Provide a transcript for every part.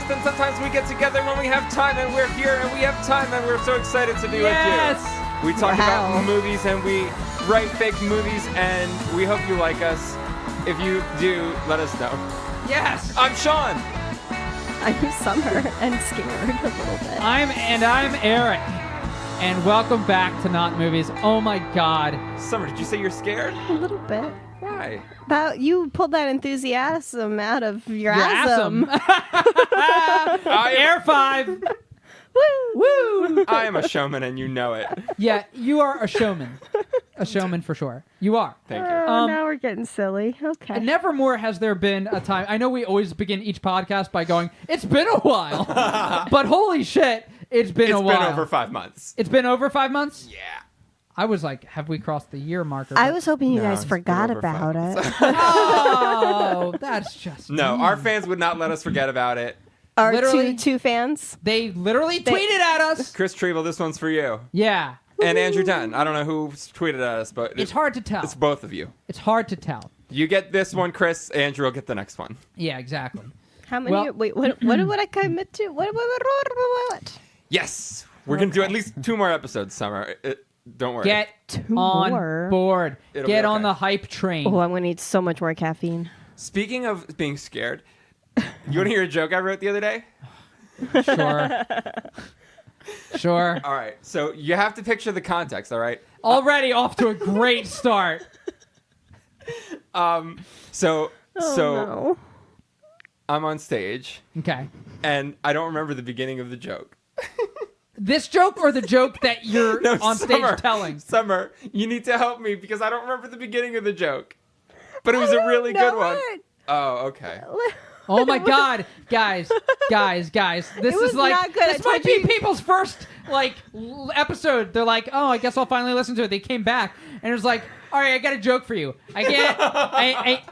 podcast, and sometimes we get together when we have time, and we're here, and we have time, and we're so excited to be with you. We talk about movies, and we write fake movies, and we hope you like us. If you do, let us know. Yes! I'm Sean. I'm Summer and scared a little bit. I'm Eric. And welcome back to Not Movies. Oh my God. Summer, did you say you're scared? A little bit. Why? You pulled that enthusiasm out of your asm. Air 5. Woo! I am a showman, and you know it. Yeah, you are a showman. A showman for sure. You are. Thank you. Now we're getting silly. Okay. Nevermore has there been a time. I know we always begin each podcast by going, it's been a while. But holy shit, it's been a while. It's been over 5 months. It's been over 5 months? Yeah. I was like, have we crossed the year marker? I was hoping you guys it's forgot been over about 5 it. months. Oh, that's just No, our fans would not let us forget about it. Our Literally- two fans. They literally tweeted at us. Chris Trevel, this one's for you. Yeah. And Andrew Dunn. I don't know who tweeted at us, but It's hard to tell. It's both of you. It's hard to tell. You get this one, Chris. Andrew will get the next one. Yeah, exactly. How many? Well- Wait, what would I commit to? What? Yes. We're going to do at least 2 more episodes, Summer. Don't worry. Get Two on more? board. It'll be Get on okay. the hype train. Oh, I'm going to need so much more caffeine. Speaking of being scared, you want to hear a joke I wrote the other day? Sure. Sure. All right. So you have to picture the context, all right? Already off to a great start. So No. I'm on stage, Okay. and I don't remember the beginning of the joke. This joke or the joke that you're No, on stage Summer, telling? Summer, you need to help me because I don't remember the beginning of the joke. But it was a really good one. Oh, okay. Oh my God, guys, this was is like not good. this I might told be you- people's first episode. They're like, oh, I guess I'll finally listen to it. They came back and it was like, all right, I got a joke for you. I can't,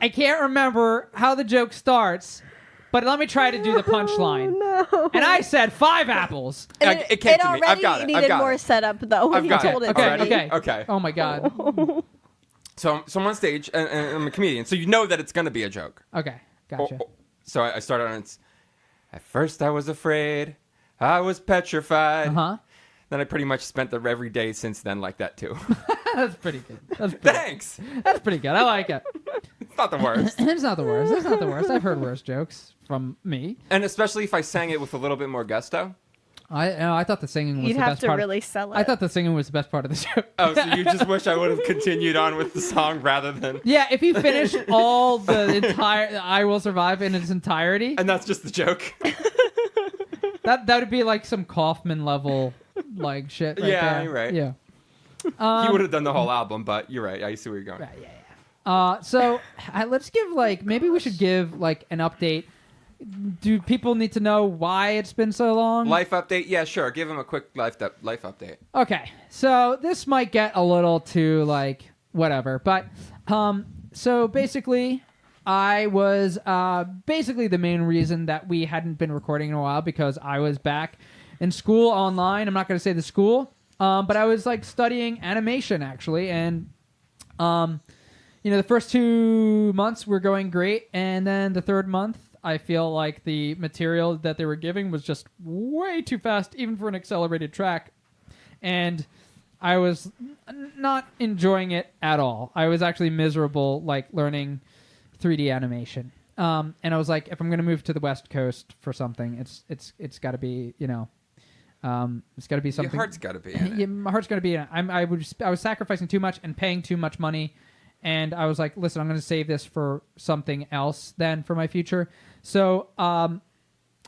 I can't remember how the joke starts, but let me try to do the punchline. No. And I said 5 apples. It came to me. I've already got it. needed I've got more it. setup though when I've you got told it. it. to Already? me. Okay. Oh my God. So I'm on stage, and I'm a comedian, so you know that it's going to be a joke. Okay, gotcha. So I started on it. At first I was afraid. I was petrified. Uh-huh. Then I pretty much spent every day since then like that, too. That's pretty good. Thanks. That's pretty good. I like it. It's not the worst. It's not the worst. It's not the worst. I've heard worse jokes from me. And especially if I sang it with a little bit more gusto. I thought the singing was You'd the have best to part. really sell it. I thought the singing was the best part of the show. Oh, so you just wish I would have continued on with the song rather than... Yeah, if you finish all the entire I Will Survive in its entirety, And that's just the joke. that would be like some Kaufman level like shit right Yeah, there. you're right. Yeah. He would have done the whole album, but you're right. I see where you're going. Right, yeah. So let's give maybe we should give like an update. Do people need to know why it's been so long? Life update? Yeah, sure. Give him a quick life update. Okay, so this might get a little too like whatever, but so basically, I was basically the main reason that we hadn't been recording in a while because I was back in school online. I'm not going to say the school, but I was like studying animation actually, and the first 2 months were going great, and then the third month, I feel like the material that they were giving was just way too fast, even for an accelerated track. And I was not enjoying it at all. I was actually miserable, like, learning 3D animation. And I was like, if I'm going to move to the West Coast for something, it's got to be, it's got to be something. Your heart's got to be in it. Yeah, my heart's going to be in it. I was sacrificing too much and paying too much money. And I was like, listen, I'm going to save this for something else then for my future. So, and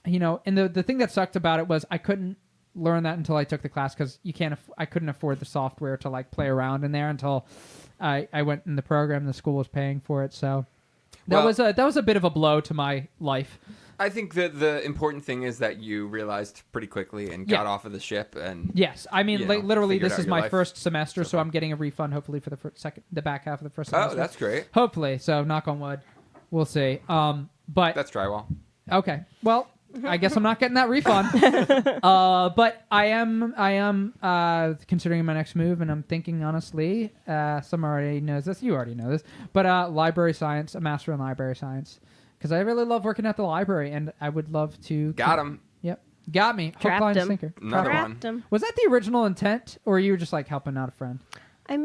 the thing that sucked about it was I couldn't learn that until I took the class because I couldn't afford the software to like play around in there until I went in the program. The school was paying for it. So that was a bit of a blow to my life. I think that the important thing is that you realized pretty quickly and got off of the ship. And yes, I mean, literally, figured this out is your my life. first semester, so I'm getting a refund hopefully for the back half of the first semester. Oh, that's great. Hopefully, so knock on wood, we'll see. But That's drywall. okay, well, I guess I'm not getting that refund. But I am considering my next move, and I'm thinking honestly, some already knows this, you already know this, but library science, a master in library science. because I really love working at the library, and I would love to. Got him. Yep, got me. Hook, Trapped line, him. sinker. Another Trapped one. him. Was that the original intent, or you were just like helping out a friend? I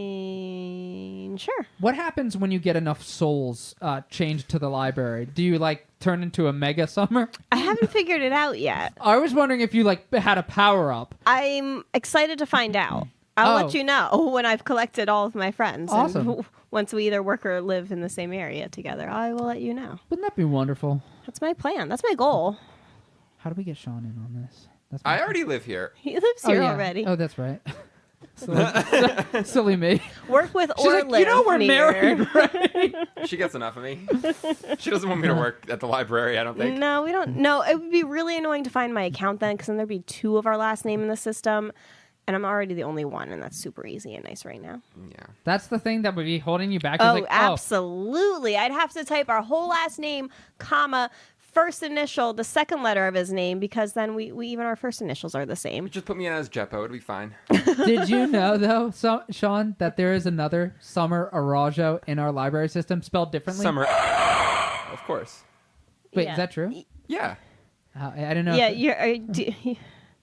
mean, sure. What happens when you get enough souls changed to the library? Do you like turn into a mega summer? I haven't figured it out yet. I was wondering if you like had a power up. I'm excited to find out. I'll Oh. let you know when I've collected all of my friends. Awesome. And once we either work or live in the same area together, I will let you know. Wouldn't that be wonderful? That's my plan. That's my goal. How do we get Sean in on this? That's I already live here. He lives here yeah. already. Oh, that's right. Silly me. Work with She's or like, live you know we're near. married, right? She gets enough of me. She doesn't want me to work at the library, I don't think. No, we don't. No, it would be really annoying to find my account then, because then there'd be 2 of our last name in the system, and I'm already the only one, and that's super easy and nice right now. Yeah. That's the thing that would be holding you back. Is Oh, like, absolutely. I'd have to type our whole last name, comma, first initial, the second letter of his name, because then we even our first initials are the same. Just put me in as Jeppo. It'll be fine. Did you know, though, Sean, that there is another Summer Arajo in our library system spelled differently? Summer. Of course. Wait, Yeah. is that true? Yeah. I don't know. Yeah, if-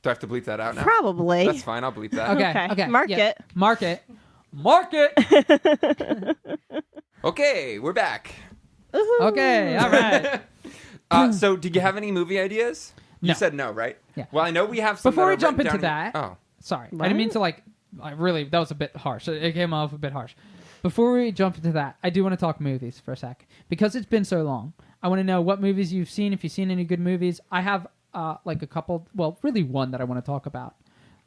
Do I have to bleep that out now? probably. That's fine. I'll bleep that. Okay. Okay. Okay. Mark yeah. it. Mark it. Mark it. Okay, we're back. Ooh. Okay. All right. So, did you have any movie ideas? You No. said no, right? Yeah. Well, I know we have some. Before that we are jump written into down- that- Oh. Sorry. I What? didn't mean to like. I really, that was a bit harsh. It came off a bit harsh. Before we jump into that, I do want to talk movies for a sec because it's been so long. I want to know what movies you've seen. If you've seen any good movies, I have like a couple. Well, really one that I want to talk about.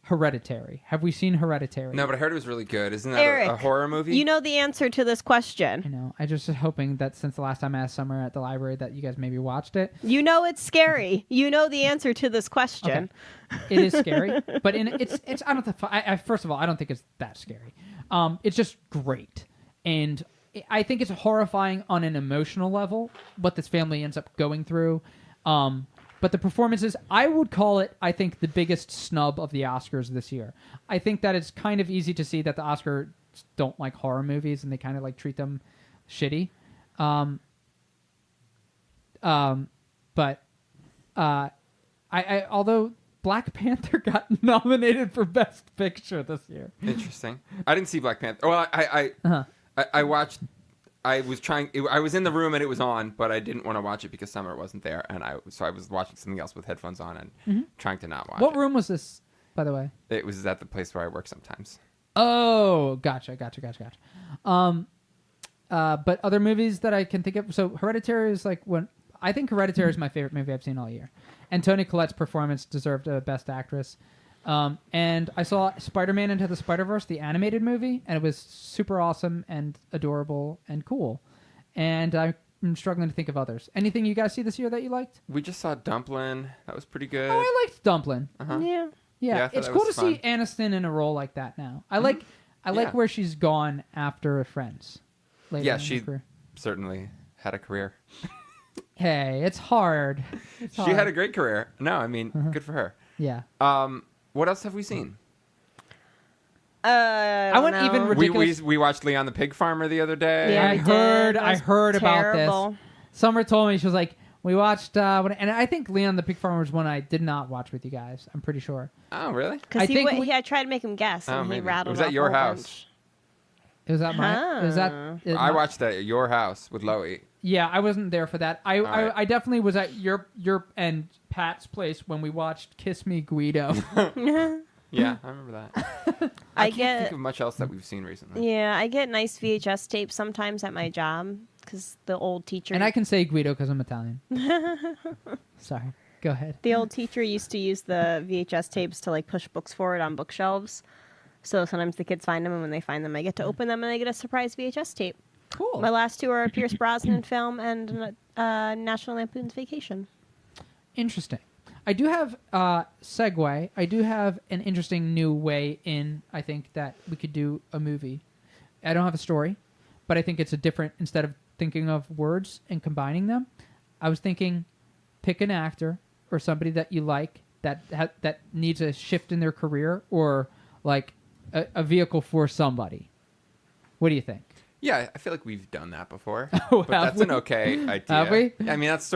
Hereditary. Have we seen Hereditary? No, but I heard it was really good. Isn't that Eric, a horror movie? You know the answer to this I question. know. I just was hoping that since the last time I asked Summer at the library that you guys maybe watched it. You know it's scary. You know the answer to this question. It is scary, but it's I don't. First of all, I don't think it's that scary. It's just great, and I think it's horrifying on an emotional level what this family ends up going through. But the performances, I would call it, I think, the biggest snub of the Oscars this year. I think that it's kind of easy to see that the Oscars don't like horror movies and they kind of like treat them shitty. But I although Black Panther got nominated for Best Picture this year. Interesting. I didn't see Black Panther. Well, I watched. I was trying. I was in the room and it was on, but I didn't want to watch it because Summer wasn't there, and I was watching something else with headphones on and trying to not watch What it. room was this, by the way? It was at the place where I work sometimes. Oh, gotcha. But other movies that I can think of. So Hereditary is like when I think Hereditary is my favorite movie I've seen all year, and Toni Collette's performance deserved a Best Actress. And I saw Spider-Man Into the Spider-Verse, the animated movie, and it was super awesome and adorable and cool. And I'm struggling to think of others. Anything you guys see this year that you liked? We just saw Dumplin'. That was pretty good. Oh, I liked Dumplin'. Uh-huh. Yeah. Yeah, Yeah, I thought it's that cool to was see fun. Aniston in a role like that now. I like Yeah. where she's gone after Friends. Later Yeah, in her she career. certainly had a career. Hey, it's hard. It's She hard. had a great career. No, I mean, good for her. Yeah. What else have we seen? I went don't even know. ridiculous. We watched Leon the Pig Farmer the other day. Yeah, I we heard. did. That I was heard about terrible. this. Summer told me, she was like, we watched, and I think Leon the Pig Farmer was one I did not watch with you guys. I'm pretty sure. Oh, really? I Because think I tried to make him guess, Oh, and he maybe. rattled Was that off your a whole house? bunch. It was at my. Is that? I watched that at your house with Loie. Yeah, I wasn't there for that. right. I definitely was at your and Pat's place when we watched Kiss Me Guido. Yeah, I remember that. I can't think of much else that we've seen recently. Yeah, I get nice VHS tapes sometimes at my job because the old teacher. And I can say Guido because I'm Italian. Sorry. Go ahead. The old teacher used to use the VHS tapes to like push books forward on bookshelves. So sometimes the kids find them, and when they find them, I get to open them, and I get a surprise VHS tape. Cool. My last two are a Pierce Brosnan film and National Lampoon's Vacation. Interesting. I do have segue. I do have an interesting new way in. I think that we could do a movie. I don't have a story, but I think it's a different. Instead of thinking of words and combining them, I was thinking, pick an actor or somebody that you like that needs a shift in their career or like a vehicle for somebody. What do you think? Yeah, I feel like we've done that before. Oh, but that's an okay idea. Have we? I mean, that's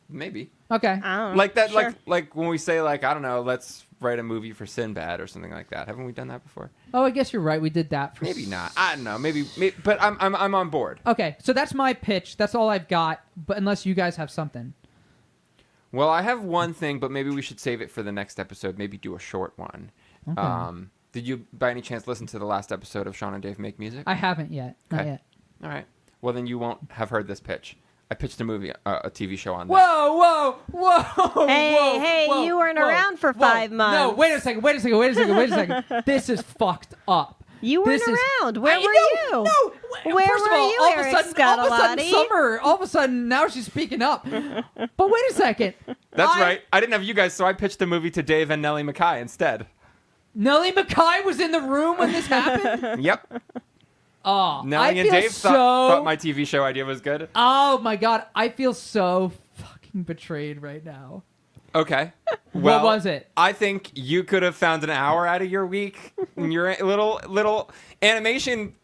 maybe. Okay. I don't know. Like that, Sure. like when we say, like, I don't know, let's write a movie for Sinbad or something like that. Haven't we done that before? Oh, I guess you're right. We did that for Maybe not. I don't know. Maybe but I'm on board. Okay, so that's my pitch. That's all I've got. But unless you guys have something. Well, I have one thing, but maybe we should save it for the next episode. Maybe do a short one. Okay. Did you, by any chance, listen to the last episode of Sean and Dave Make Music? I haven't yet. Not Okay. yet. All right. Well, then you won't have heard this pitch. I pitched a movie, a TV show on that. Whoa! Hey, whoa, you weren't whoa, around for whoa. 5 months. No, wait a second. This is fucked up. You weren't around. Where were you? No. Where First of were all, you, all of a Eric sudden, Scottalotti? Summer. All of a sudden, now she's speaking up. But wait a second. That's right. I didn't have you guys, so I pitched the movie to Dave and Nellie Mackay instead. Nellie Mackay was in the room when this happened. Yep. Oh, Nellie I and feel Dave so. thought my TV show idea was good. Oh my god, I feel so fucking betrayed right now. Okay. Well, What was it? I think you could have found an hour out of your week in your little animation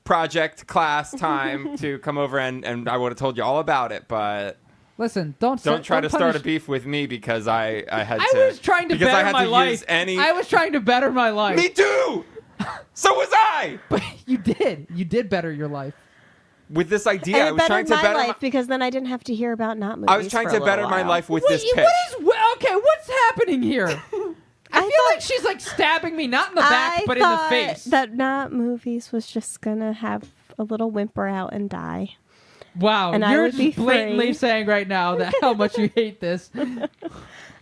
project class time to come over and I would have told you all about it, but Listen, don't try to start a punish- beef with me because I had I to. was trying to because I better had my to life. use any. I was trying to better my life. Me too. So was I. But you did. You did better your life. With this idea, And I it was trying bettered to my better. life because then I didn't have to hear about not movies. I was trying for a to better little my while. life with this pitch. Okay, what's happening here? I feel like she's like stabbing me, not in the back, but in the thought face. that not movies was just gonna have a little whimper out and die. Wow, and I you're would be just blatantly free. saying right now that how much you hate this.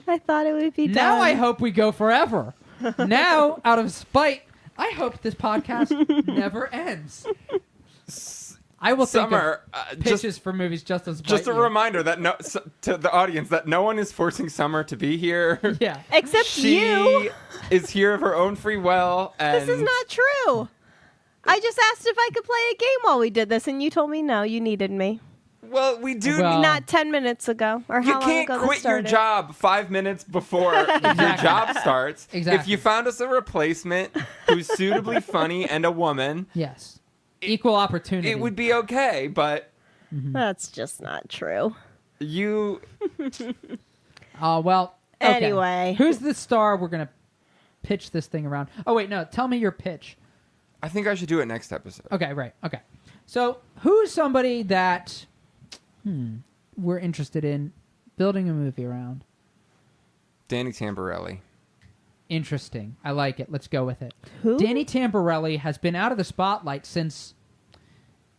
I thought it would be done. Now I hope we go forever. Now, out of spite, I hope this podcast never ends. I will Summer, think of pitches for movies just as Just a reminder that to the audience that no one is forcing Summer to be here. Yeah. Except She you. is here of her own free will. And This is not true. I just asked if I could play a game while we did this, and you told me no, you needed me. Well, we do. Well, Not 10 minutes ago, or how You long can't ago this quit your started. job 5 minutes before your job starts. Exactly. If you found us a replacement who's suitably funny and a woman, Yes. Equal opportunity. it would be okay. But That's just not true. you, Well. Okay. Anyway. Who's the star we're going to pitch this thing around? Oh, wait, no. Tell me your pitch. I think I should do it next episode. Okay, right. Okay. So, who's somebody that we're interested in building a movie around? Danny Tamberelli. Interesting. I like it. Let's go with it. Who? Danny Tamberelli has been out of the spotlight since,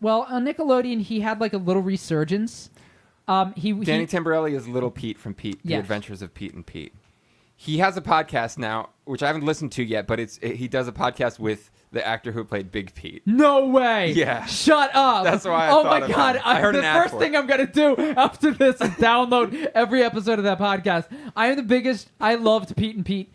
well, on Nickelodeon, he had like a little resurgence. Danny He Tamberelli is Little Pete from Pete, The Yes. Adventures of Pete and Pete. He has a podcast now, which I haven't listened to yet, but he does a podcast with the actor who played Big Pete. No way. Yeah. Shut up. That's why I Oh thought my of god. him. I heard the an ad first for thing it. I'm going to do after this is download every episode of that podcast. I am the biggest. I loved Pete and Pete.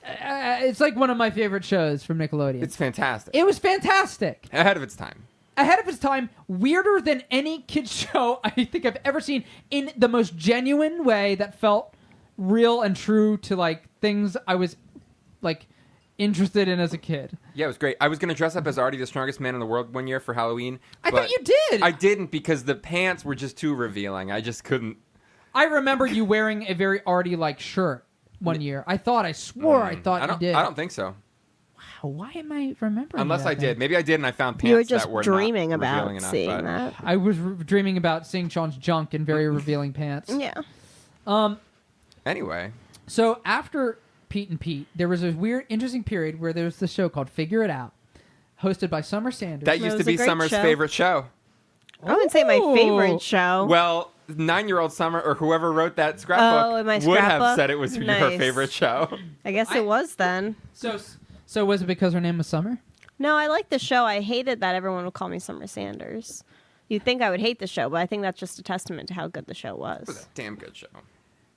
It's like one of my favorite shows from Nickelodeon. It's fantastic. It was fantastic. Ahead of its time. Ahead of its time, weirder than any kid's show I think I've ever seen, in the most genuine way that felt real and true to like things I was like interested in as a kid. Yeah, it was great. I was going to dress up as Artie, the strongest man in the world, one year for Halloween. I but thought you did. I didn't because the pants were just too revealing. I just couldn't. I remember you wearing a very arty like shirt one year. I thought you did. I don't think so. Wow, why am I remembering Unless that I then? did. Maybe I did and I found pants You were just that were dreaming not about revealing enough, seeing but- that. I was dreaming about seeing Sean's junk in very revealing pants. Yeah. Anyway. So after Pete and Pete, there was a weird, interesting period where there was this show called Figure It Out, hosted by Summer Sanders. That used to was a be great Summer's show. favorite show. I wouldn't say my Ooh. favorite show. Well, 9-year-old Summer or whoever wrote that scrapbook in my would have scrapbook? said it was her Nice. favorite show. I guess I- it was then. So was it because her name was Summer? No, I liked the show. I hated that everyone would call me Summer Sanders. You'd think I would hate the show, but I think that's just a testament to how good the show It was was. a damn good show.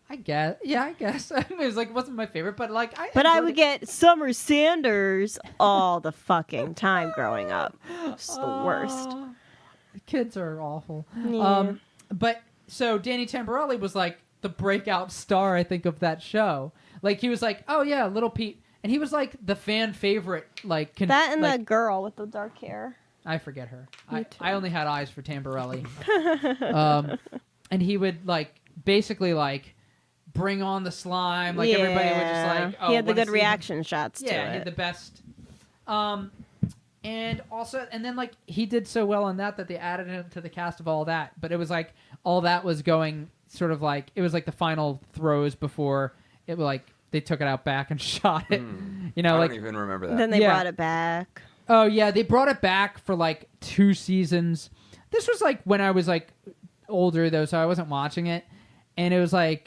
I guess. Yeah, I guess. It was like, it wasn't my favorite, but like I. But I enjoyed would it. get Summer Sanders all the fucking time growing up. It's the worst. Kids are awful. Yeah. But so Danny Tamberelli was like the breakout star, I think, of that show. Like he was like, oh yeah, Little Pete, and he was like the fan favorite. Like That and like, the girl with the dark hair. I forget her. Me too. I only had eyes for Tamberelli. And he would basically bring on the slime. Everybody would just he had the good see him. reaction shots. Yeah, to he it. had the best. And then he did so well on that they added him to the cast of All That. But it was all that was going sort of it was the final throws before it they took it out back and shot it. I don't even remember that. Then they brought it back. Oh yeah, they brought it back for 2 seasons. This was when I was older though, so I wasn't watching it, and it was I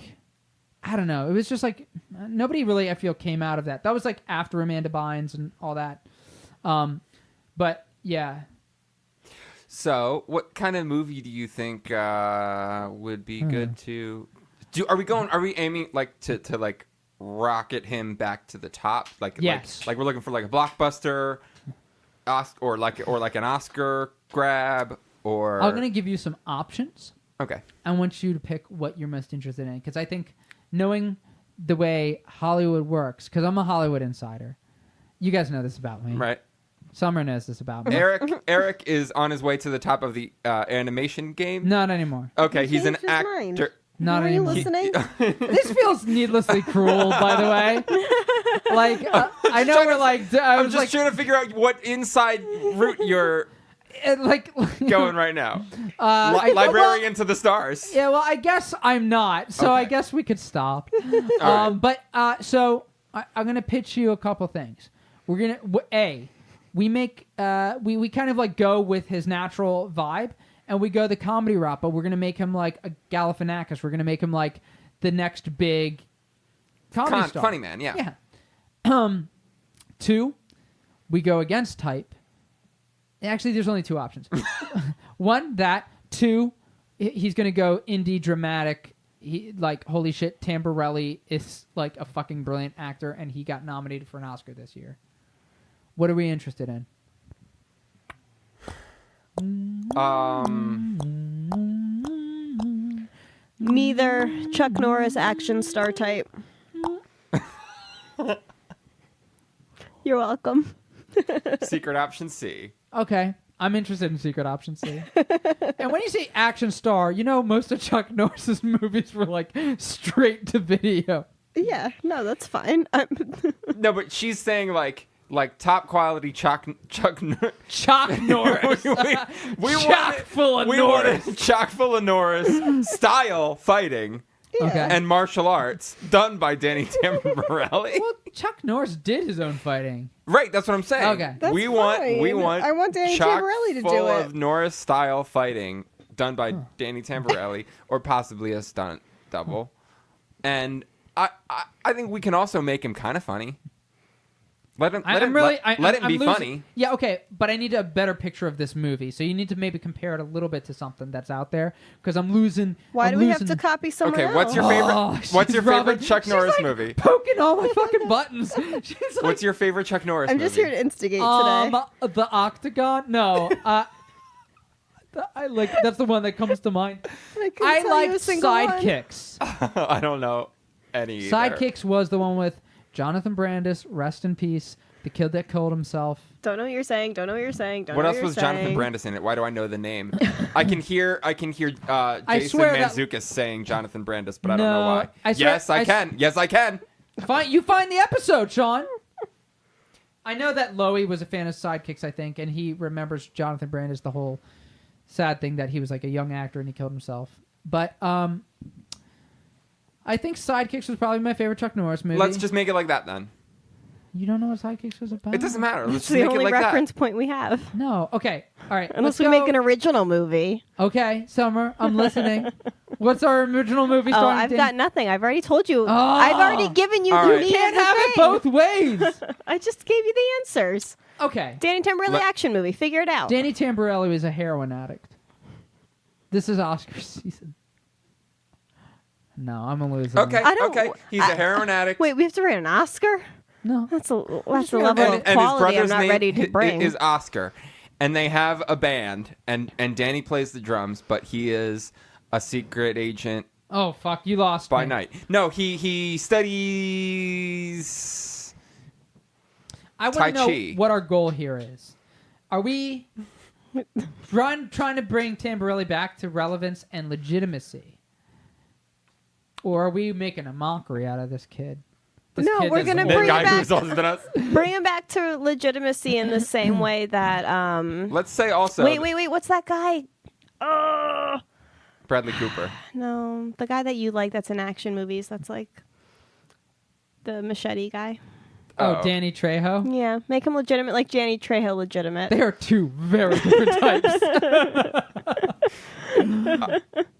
don't know. It was just nobody really I feel came out of that. That was after Amanda Bynes and all that. But yeah. So, what kind of movie do you think would be good to do? Are we aiming to rocket him back to the top? Yes. We're looking for a blockbuster, or an Oscar grab, or I'm gonna give you some options. Okay. I want you to pick what you're most interested in, because I think knowing the way Hollywood works, because I'm a Hollywood insider. You guys know this about me, Right. Summer knows this about me. Eric is on his way to the top of the animation game. Not anymore. Okay, he's an changed his mind. actor. Not Are anymore. you listening? This feels needlessly cruel, by the way. I know we're I'm just trying to figure out what inside route you're going right now. Librarian to the stars. Yeah, well, I guess I'm not, so I guess we could stop. All right. But so I'm gonna pitch you a couple things. We're gonna we make we kind of go with his natural vibe, and we go the comedy route, but we're gonna make him a Galifianakis. We're gonna make him the next big comedy star. Funny man, yeah. Yeah. 2, we go against type. Actually, there's only 2 options. 1, that. 2, he's gonna go indie dramatic. He holy shit, Tamberelli is a fucking brilliant actor, and he got nominated for an Oscar this year. What are we interested in? Neither Chuck Norris action star type. You're welcome. Secret option C. Okay, I'm interested in Secret Option C. And when you say action star, most of Chuck Norris's movies were straight to video. Yeah, no, that's fine. No, but she's saying top quality Chuck Norris. Chock Norris. we Chock full of Norris. wanted chock full of Norris style fighting. Okay. And martial arts done by Danny Tamberelli. Well, Chuck Norris did his own fighting. Right, that's what I'm saying. Okay. That's we fine. want I want Danny chock Tamberelli to do full it. of Norris style fighting done by Danny Tamberelli, or possibly a stunt double. And I think we can also make him kind of funny. Let him be funny. Yeah, okay, but I need a better picture of this movie. So you need to maybe compare it a little bit to something that's out there, because I'm losing. Why do we have to copy someone else? Okay, what's your favorite? Oh, what's your she's favorite rubbing- Chuck she's Norris movie? Poking all my fucking buttons. She's What's your favorite Chuck Norris I'm movie? just here to instigate today. The Octagon? No. That's the one that comes to mind. I like Sidekicks. I don't know any. either. Sidekicks was the one with Jonathan Brandis, rest in peace, the kid that killed himself. Don't know what you're saying. What else was Jonathan Brandis in it? Why do I know the name? I can hear Jason Mantzoukas saying Jonathan Brandis, but I don't know why. I can. Yes, I can. You find the episode, Sean. I know that Loey was a fan of Sidekicks, I think, and he remembers Jonathan Brandis, the whole sad thing that he was a young actor and he killed himself. But I think Sidekicks was probably my favorite Chuck Norris movie. Let's just make it like that then. You don't know what Sidekicks was about? It doesn't matter. Let's That's just the make it only like reference that. point we have. No. Okay. All right. Unless we make an original movie. Okay, Summer, I'm listening. What's our original movie Oh, starring? I've got nothing. I've already told you. Oh. I've already given you All the right. meat You can't of the have it thing. both ways. I just gave you the answers. Okay. Danny Tamberelli action movie. Figure it out. Danny Tamberelli was a heroin addict. This is Oscar season. No, I'm a loser. Okay. I don't- Okay. He's a heroin addict. Wait, we have to write an Oscar? No. That's a level of and his quality I'm brother's not name ready to bring. is Oscar, and they have a band, and Danny plays the drums, but he is a secret agent Oh, fuck. You lost by me. night. No, he studies. I want Tai to know Chi. what our goal here is. Are we trying to bring Tamberelli back to relevance and legitimacy. Or are we making a mockery out of this kid? This No, kid we're is gonna old. The bring guy it who back. is older than us. Bring him back to legitimacy in the same way that. Let's say also. Wait. What's that guy? Bradley Cooper. No, the guy that you like that's in action movies. That's like the machete guy. Oh, Dannys Trejo? Yeah, make him legitimate, like Dannys Trejo legitimate. They are two very different types.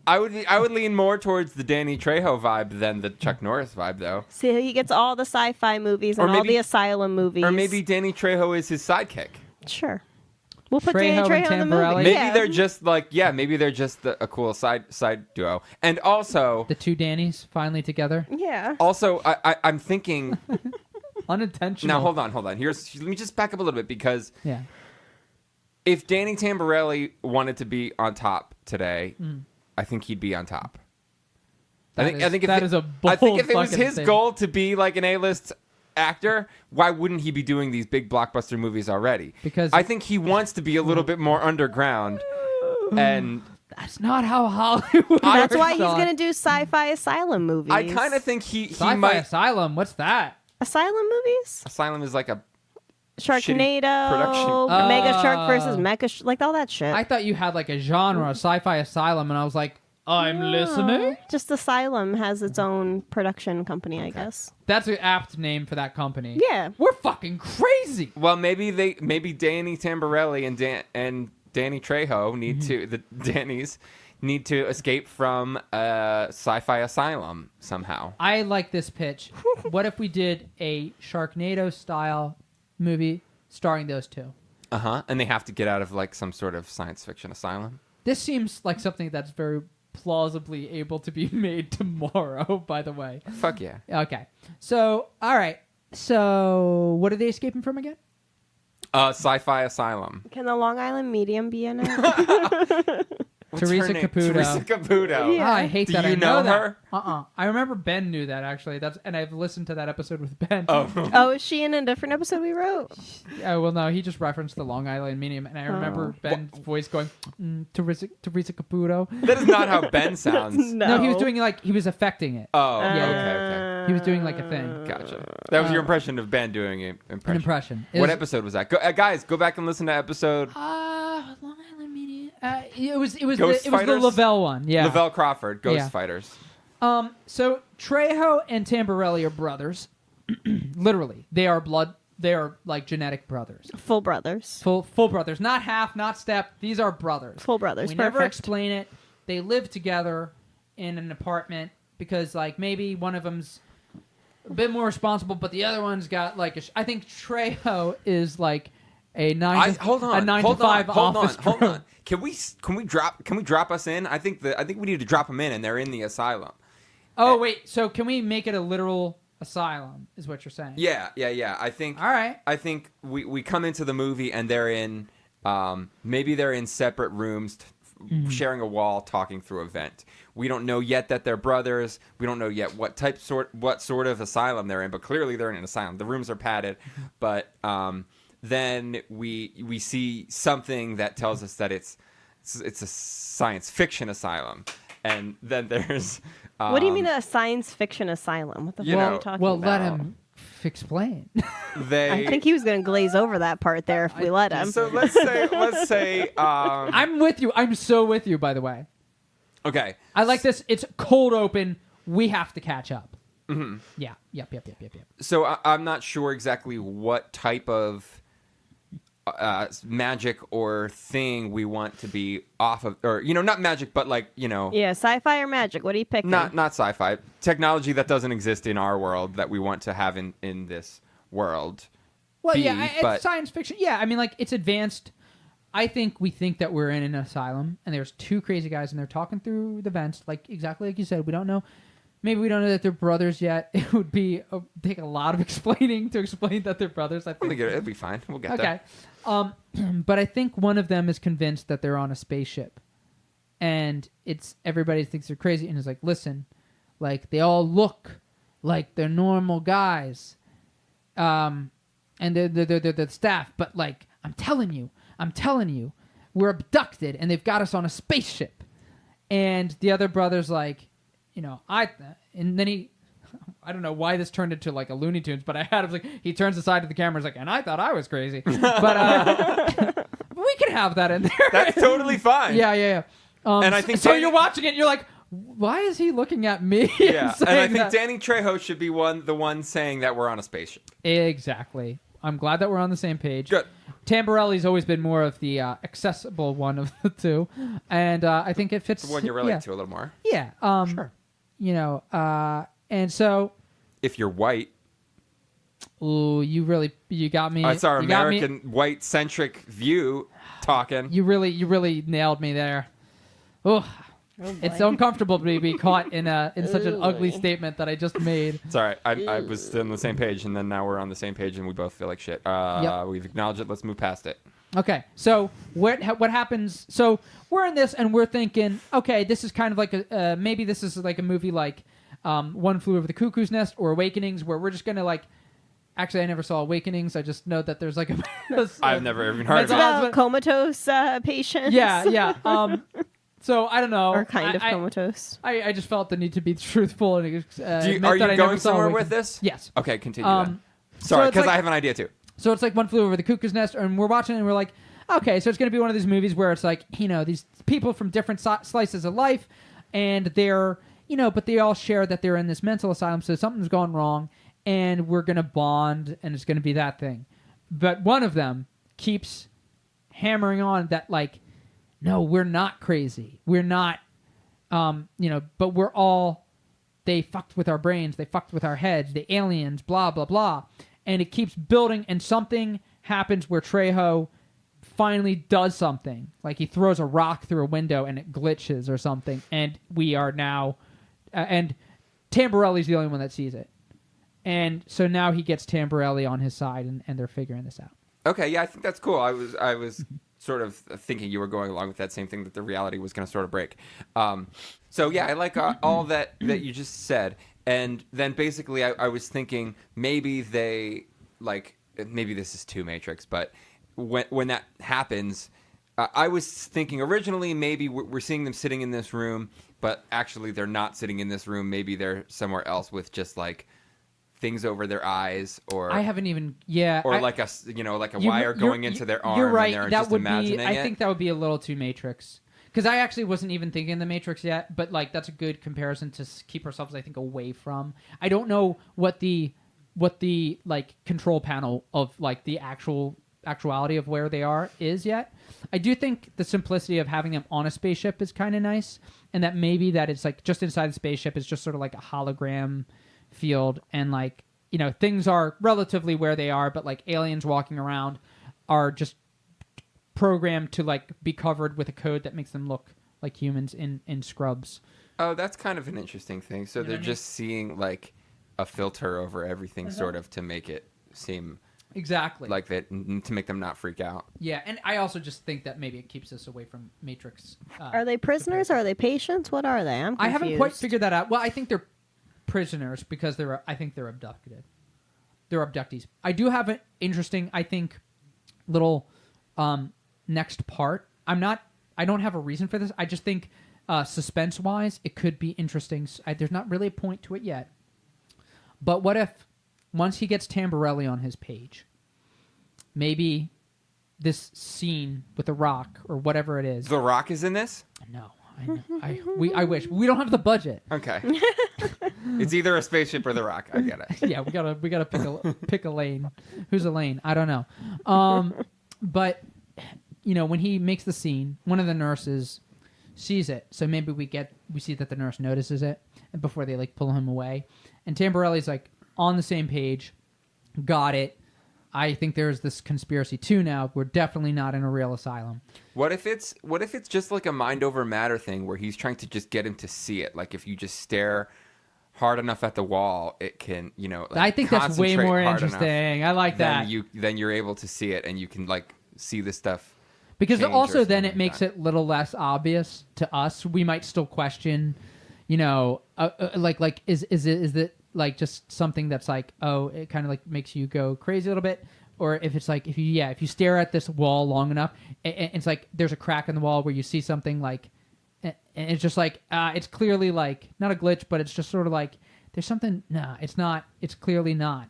I would lean more towards the Dannys Trejo vibe than the Chuck Norris vibe, though. See, he gets all the sci-fi movies and Or all maybe- the Asylum movies. Or maybe Dannys Trejo is his sidekick. Sure. We'll put Trejo Dannys Trejo and in the movie. Tamberelli? Maybe Yeah. they're just maybe they're just a cool side duo. And also, The two Dannys finally together. Yeah. I'm thinking. Unintentional. Now hold on. Let me just back up a little bit because Yeah. if Danny Tamberelli wanted to be on top today, I think he'd be on top. I think if that it, is a I think if it bold was fucking his thing. goal to be like an A-list actor, why wouldn't he be doing these big blockbuster movies already? Because I think he wants to be a little bit more underground, and that's not how Hollywood. That's why works he's on. going to do sci-fi Asylum movies. I kind of think he Sci-fi might. Asylum. What's that? Asylum movies? Asylum is like a Sharknado, production. Mega Shark versus Mecha, like all that shit. I thought you had like a genre, Sci-Fi Asylum, and I was like, I'm listening. Just Asylum has its own production company, I guess. That's an apt name for that company. Yeah. We're fucking crazy. Well, maybe Danny Tamberelli and Danny Trejo need to the Dannys need to escape from Sci-Fi Asylum somehow. I like this pitch. What if we did a Sharknado style movie starring those two? And they have to get out of like some sort of science fiction asylum. This seems like something that's very plausibly able to be made tomorrow, by the way. Fuck yeah. Okay. So, all right. So, what are they escaping from again? Sci-Fi Asylum. Can the Long Island Medium be in it? What's Teresa her name? Caputo. Teresa Caputo. Yeah. Oh, I hate Do that. you I know her? that. I remember Ben knew that actually. And I've listened to that episode with Ben. Oh, is she in a different episode we wrote? Oh, well, no, he just referenced the Long Island Medium, and I remember Ben's voice going, Teresa Caputo. That is not how Ben sounds. No, he was doing he was affecting it. Oh, Yeah, okay. He was doing like a thing. Gotcha. That was your impression of Ben doing an impression. An impression. It What was- episode was that? Guys, go back and listen to episode Long Island Medium. It was Ghost the Fighters? Lavelle one. Yeah. Lavelle Crawford, Ghost Yeah. Fighters. So Trejo and Tamberelli are brothers. Literally, they are blood. They are like genetic brothers. Full brothers. Full brothers, not half, not step. These are brothers. Full brothers. We Perfect. never explain it. They live together in an apartment because, like, maybe one of them's a bit more responsible, but the other one's got like I think Trejo is like a 9 to 5 office. Hold on. Can we drop us in? I think we need to drop them in, and they're in the asylum. Oh wait, so can we make it a literal asylum? Is what you're saying? Yeah. I think. All right. I think we come into the movie and they're in maybe they're in separate rooms, sharing a wall, talking through a vent. We don't know yet that they're brothers. We don't know yet what sort of asylum they're in, but clearly they're in an asylum. The rooms are padded, but then we see something that tells us that it's a science fiction asylum, and then there's What do you mean a science fiction asylum? What the You fuck are know, you talking Well, about? let him explain. I think he was going to glaze over that part there if we let him. So let's say I'm with you. I'm so with you. By the way, okay. I like this. It's cold open. We have to catch up. Mm-hmm. Yeah. Yep. So I'm not sure exactly what type of magic or thing we want to be off of, or not magic, but like Yeah, sci-fi or magic? What are you picking? not sci-fi technology that doesn't exist in our world that we want to have in this world. Well, but it's science fiction. Yeah, I mean, like, it's advanced. I think we think that we're in an asylum, and there's two crazy guys, and they're talking through the vents, like exactly like you said. We don't know. Maybe we don't know that they're brothers yet. It would take a lot of explaining to explain that they're brothers. I I think it'll be fine. We'll get there. Okay. But I think one of them is convinced that they're on a spaceship, and everybody thinks they're crazy, and is like, listen, like, they all look like they're normal guys, and they're the staff, but like, I'm telling you, we're abducted and they've got us on a spaceship. And the other brother's like, and then I don't know why this turned into like a Looney Tunes, but I had him like, he turns aside to the camera, and is like, and I thought I was crazy. But we can have that in there. That's totally fine. Yeah. And I think so. You're watching it, and you're like, why is he looking at me? Yeah, and I think Danny Trejo should be the one saying that we're on a spaceship. Exactly. I'm glad that we're on the same page. Good. Tamberelli's always been more of the accessible one of the two, and I think it fits. The one you relate to a little more. Yeah. Sure. And so. If you're white. Ooh, you got me. That's our American white-centric view talking. You really nailed me there. Oh, it's so uncomfortable to be caught in such an ugly statement that I just made. It's all right. I was still on the same page, and then now we're on the same page, and we both feel like shit. Yep. We've acknowledged it. Let's move past it. Okay, so what happens? So we're in this, and we're thinking, okay, this is kind of like maybe this is like a movie like One Flew Over the Cuckoo's Nest or Awakenings, where we're just gonna like. Actually, I never saw Awakenings. I just know that there's like a. I've never even heard of it. It's about comatose patients. Yeah. So I don't know. Or kind of comatose. I just felt the need to be truthful and are you going somewhere with this? Yes. Okay, continue then. Sorry, because I have an idea too. So it's like One Flew Over the Cuckoo's Nest, and we're watching it and we're like, okay, so it's going to be one of these movies where it's like, these people from different slices of life, and they're, but they all share that they're in this mental asylum, so something's gone wrong, and we're going to bond, and it's going to be that thing. But one of them keeps hammering on that, like, no, we're not crazy. We're not, but we're all, they fucked with our brains. They fucked with our heads. The aliens, blah, blah, blah. And it keeps building, and something happens where Trejo finally does something. Like he throws a rock through a window and it glitches or something. And we are now, and Tamberelli's the only one that sees it. And so now he gets Tamberelli on his side, and they're figuring this out. Okay, yeah, I think that's cool. I was sort of thinking you were going along with that same thing, that the reality was going to sort of break. So yeah, I like all that you just said. And then basically I was thinking maybe maybe this is too Matrix, but when that happens, I was thinking originally maybe we're seeing them sitting in this room, but actually they're not sitting in this room. Maybe they're somewhere else with just like things over their eyes, or I haven't even like a wire going into their arm. You're right. And they're that just would imagining be. it. I think that would be a little too Matrix. Because I actually wasn't even thinking the Matrix yet, but like that's a good comparison to keep ourselves, I think, away from. I don't know what the like control panel of like the actuality of where they are is yet. I do think the simplicity of having them on a spaceship is kind of nice, and that maybe that it's like just inside the spaceship is just sort of like a hologram field, and like things are relatively where they are, but like aliens walking around are just programmed to like be covered with a code that makes them look like humans in scrubs. Oh, that's kind of an interesting thing. So they're just seeing like a filter over everything, sort of, to make it seem exactly like that, to make them not freak out. Yeah, and I also just think that maybe it keeps us away from Matrix. Are they prisoners? Are they patients? What are they? I'm confused. I haven't quite figured that out. Well, I think they're prisoners because I think they're abducted. They're abductees. I do have an interesting, I think, little next part. I don't have a reason for this. I just think suspense wise it could be interesting. There's not really a point to it yet, but what if once he gets Tamberelli on his page, maybe this scene with the rock or whatever it is. The Rock is in this? No, I wish we don't have the budget. Okay. It's either a spaceship or the Rock. I get it. Yeah, we gotta pick a lane. Who's Elaine? I don't know. But when he makes the scene, one of the nurses sees it. So maybe we see that the nurse notices it, and before they like pull him away, and Tamberelli's like on the same page. Got it. I think there's this conspiracy too now. We're definitely not in a real asylum. What if it's just like a mind over matter thing where he's trying to just get him to see it? Like if you just stare hard enough at the wall, it can, like, I think that's way more interesting. I like that. Then you're able to see it, and you can like see the stuff. Because also then it makes it a little less obvious to us. We might still question, is it like just something that's like, oh, it kind of like makes you go crazy a little bit. or if it's like if you stare at this wall long enough, it's like there's a crack in the wall where you see something like, and it's just like it's clearly like not a glitch, but it's just sort of like there's something. Nah, it's not. It's clearly not.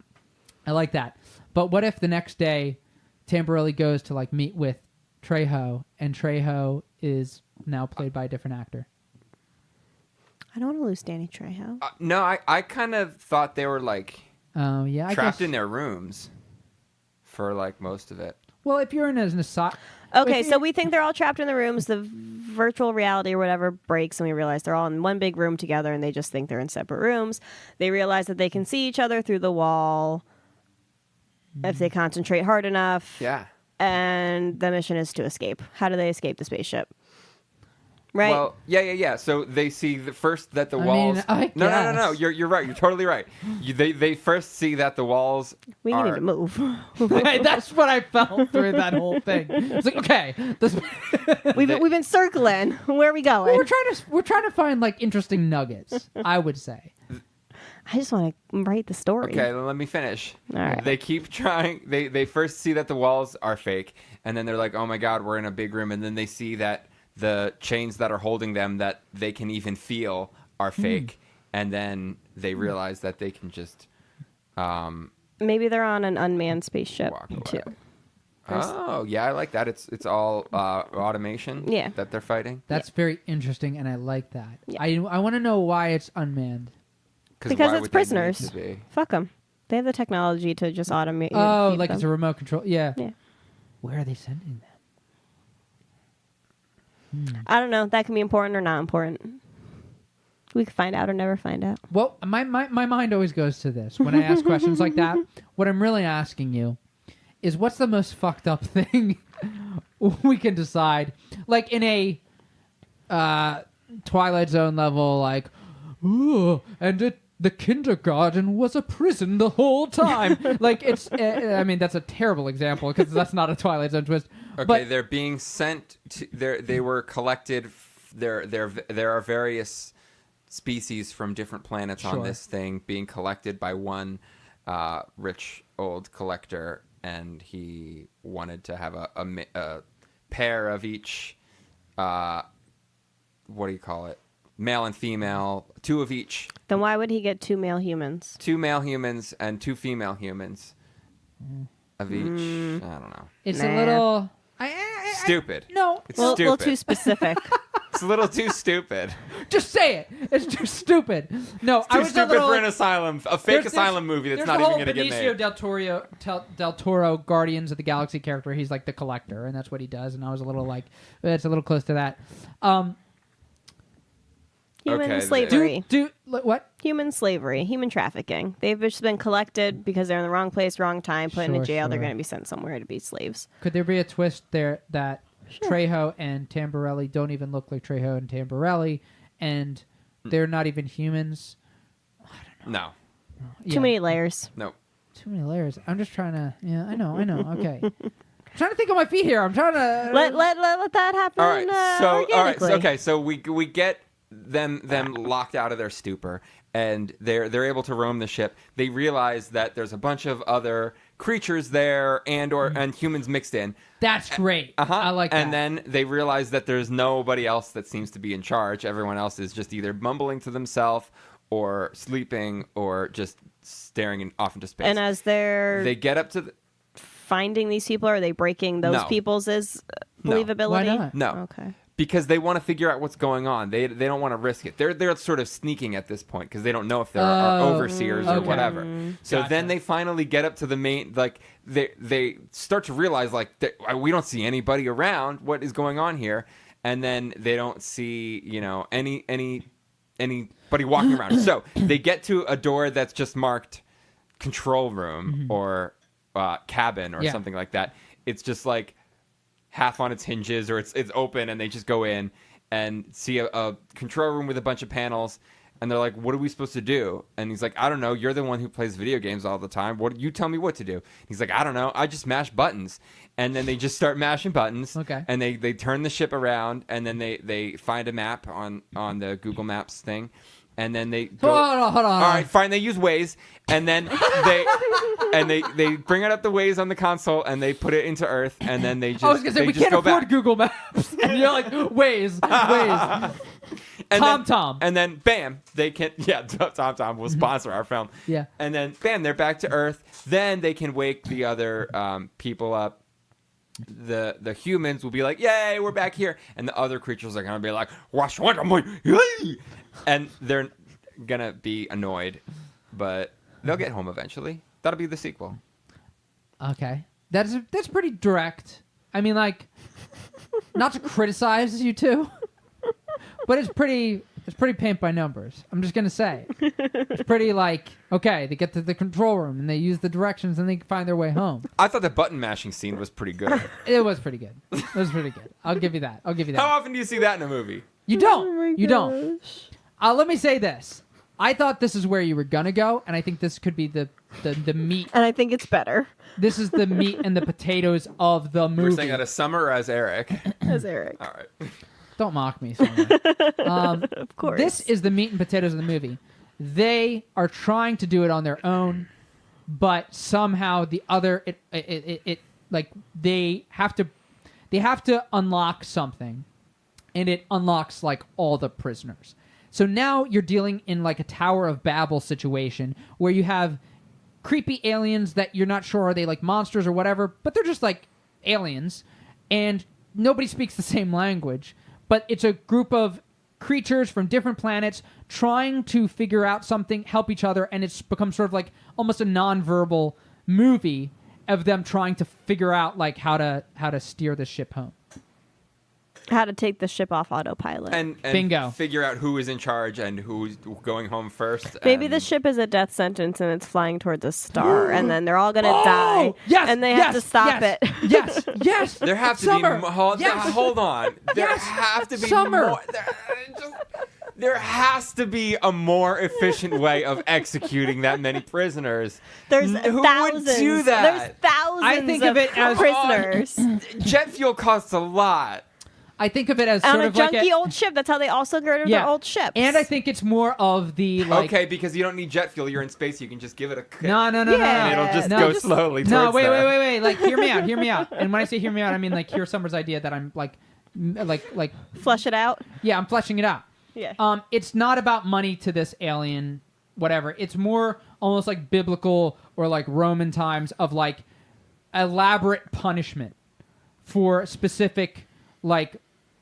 I like that. But what if the next day, Tamberelli goes to like meet with Trejo, and Trejo is now played by a different actor? I don't want to lose Dannys Trejo. No, I kind of thought they were like trapped in their rooms for like most of it. Well, if you're in an asylum. Okay, so we think they're all trapped in the rooms. The virtual reality or whatever breaks, and we realize they're all in one big room together, and they just think they're in separate rooms. They realize that they can see each other through the wall if they concentrate hard enough. Yeah. And the mission is to escape. How do they escape the spaceship? Right? Well, yeah. So they see first that the walls. No. You're right. You're totally right. They first see that the walls. We need to move. That's what I felt through that whole thing. It's like, okay, we've been circling. Where are we going? Well, we're trying to find like interesting nuggets. I would say. I just want to write the story. Okay, let me finish. All right. They keep trying. They first see that the walls are fake, and then they're like, "Oh my God, we're in a big room." And then they see that the chains that are holding them, that they can even feel, are fake. And then they realize that they can just maybe they're on an unmanned spaceship too. Oh yeah, I like that. It's all automation. Yeah. That they're fighting. That's very interesting, and I like that. Yeah. I want to know why it's unmanned. Because it's prisoners. Fuck them. They have the technology to just automate. Oh, like them. it's a remote control. Yeah. Where are they sending them? I don't know. That can be important or not important. We can find out or never find out. Well, my mind always goes to this when I ask questions like that. What I'm really asking you is, what's the most fucked up thing we can decide? Like in a Twilight Zone level, like, ooh, and the kindergarten was a prison the whole time. Like it's, I mean, that's a terrible example because that's not a Twilight Zone twist. Okay, but they're being sent to. They were collected. There are various species from different planets on this thing being collected by one rich old collector, and he wanted to have a pair of each. What do you call it? Male and female, 2 of each. Then why would he get 2 male humans? 2 male humans and 2 female humans of each. I don't know. It's a little stupid. No, it's stupid. A little too specific. It's a little too stupid. Just say it. It's too stupid. No, it's too stupid for an asylum, a fake asylum movie that's not even going to get made. There's the whole Benicio del Toro Guardians of the Galaxy character. He's like the collector, and that's what he does. And I was a little like, it's a little close to that. Human slavery. What? Human slavery, human trafficking. They've just been collected because they're in the wrong place, wrong time, put in a jail. They're going to be sent somewhere to be slaves. Could there be a twist there that Trejo and Tamberelli don't even look like Trejo and Tamberelli, and they're not even humans? I don't know. No. Too many layers. No. Too many layers. I'm just trying to. Yeah, I know. Okay. I'm trying to think on my feet here. I'm trying to let that happen. All right. Organically. Okay. So we get them locked out of their stupor, and they're able to roam the ship. They realize that there's a bunch of other creatures there and humans mixed in. That's great. I like that. And then they realize that there's nobody else that seems to be in charge. Everyone else is just either mumbling to themselves or sleeping or just staring off into space. And as they get up to finding these people, are they breaking those people's believability? Why not? No. Okay. Because they want to figure out what's going on. They don't want to risk it. They're sort of sneaking at this point because they don't know if there are overseers or whatever. So then they finally get up to the main. Like they start to realize like we don't see anybody around. What is going on here? And then they don't see anybody walking around. So they get to a door that's just marked control room or cabin or something like that. It's just like half on its hinges, or it's open, and they just go in and see a control room with a bunch of panels, and they're like, what are we supposed to do? And he's like, I don't know, you're the one who plays video games all the time, you tell me what to do. He's like, I don't know, I just mash buttons. And then they just start mashing buttons, and they turn the ship around, and then they find a map on the Google Maps thing, and then they go, hold on. all right, fine. They use Waze, and then they bring it up the Waze on the console, and they put it into Earth, and then they just. I was gonna say we can't afford back. Google Maps. And you're like Waze. And TomTom. And then bam, they can. Yeah, TomTom will sponsor our film. Yeah. And then bam, they're back to Earth. Then they can wake the other people up. The humans will be like, yay, we're back here, and the other creatures are gonna be like, and they're gonna be annoyed, but they'll get home eventually. That'll be the sequel. Okay, that's pretty direct. I mean, like, not to criticize you two, but it's pretty paint by numbers. I'm just gonna say it's pretty like, okay, they get to the control room and they use the directions and they find their way home. I thought the button mashing scene was pretty good. It was pretty good. It was pretty good. I'll give you that. How often do you see that in a movie? You don't. You don't. Let me say this. I thought this is where you were gonna go, and I think this could be the meat. And I think it's better. This is the meat and the potatoes of the movie. We're saying that as Summer or as Eric? As Eric. All right. Don't mock me, Summer. Of course. This is the meat and potatoes of the movie. They are trying to do it on their own, but somehow the other it like they have to unlock something, and it unlocks like all the prisoners. So now you're dealing in like a Tower of Babel situation where you have creepy aliens that you're not sure are they like monsters or whatever, but they're just like aliens, and nobody speaks the same language. But it's a group of creatures from different planets trying to figure out something, help each other, and it's become sort of like almost a non-verbal movie of them trying to figure out like how to steer the ship home. How to take the ship off autopilot. And Bingo. Figure out who is in charge and who's going home first. Maybe the ship is a death sentence and it's flying towards a star, and then they're all going to die. Yes, and they have to stop it. Yes. There have to Summer. be hold on. There Yes. have to be Summer. more. There has to be a more efficient way of executing that many prisoners. There's Who thousands. would do that? There's thousands I think of it as prisoners. Jet fuel costs a lot. I think of it as sort On a of like junky old ship. That's how they also get rid of their old ships. And I think it's more of the like. Okay, because you don't need jet fuel. You're in space. You can just give it a kick. No. Yeah. And it'll just go slowly. No, towards wait. there. Like, hear me out. And when I say hear me out, I mean like hear Summer's idea that I'm like flesh it out. yeah, I'm fleshing it out. Yeah. It's not about money to this alien, whatever. It's more almost like biblical or like Roman times of like elaborate punishment for specific like